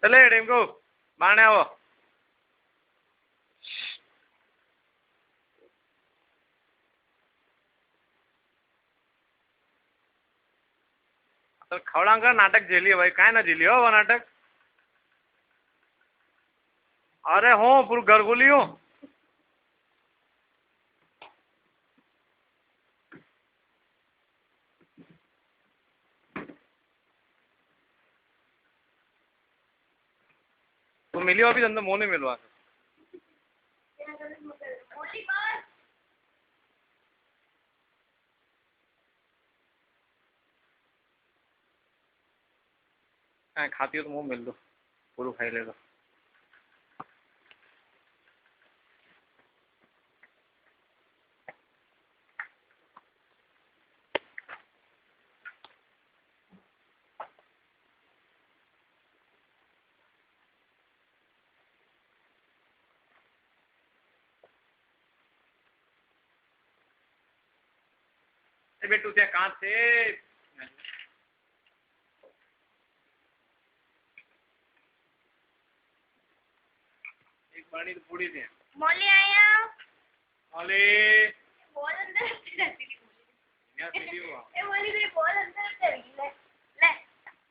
चले टेमको बाणे आवो तो खवड़ांकर नाटक झेली भाई काय ना झेली हो वो नाटक अरे हो पूरा घर गोली हो तो मिलियो अभी अंदर मोह नहीं मिलवा खाती हो तो मुँह मिल दो पूरा खाई ले दो बेटू त्या कहाँ थे एक पानी तो पूरी थी मौली आया मौली बॉल अंदर रहती थी यहाँ सीधी हुआ ए मौली मेरी बॉल अंदर चली ले ले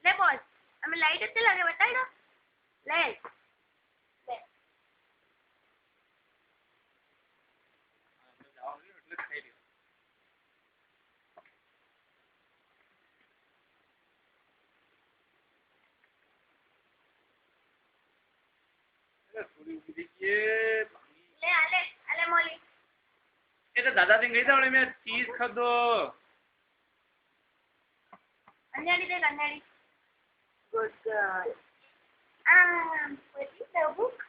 ले बॉल हमें लाइट अच्छे लगे बताई ना ले ले ले आले मौली ये तो दादा सिंह गई था उन्हें मैं चीज खरीदो अंजलि देख Anjali good girl what is the book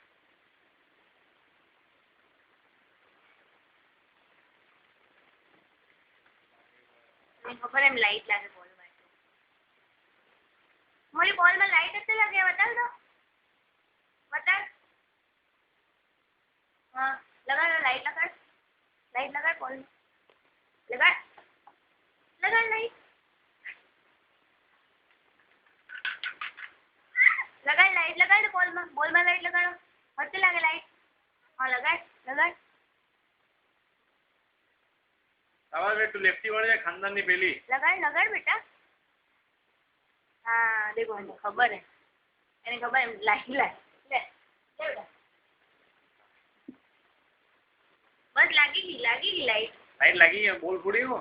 नहीं खबर है लाइट लगे बॉल में मोरी बॉल में लाइट अच्छे लगे बता हाँ लगा लाइट लगा बॉल लगा लगा लाइट लगा तो बॉल में लाइट लगा अच्छे लगे लाइट हाँ लगा सवाल बेटू लेफ्टी वाले खानदान नहीं पहली लगा बेटा हाँ देखो मुझे खबर है मैंने खबर है लाइट ले बेटा बस लगेगी लाइट लगी है बोल पूरी हो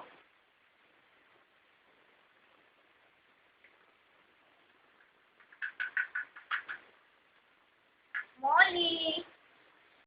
मौली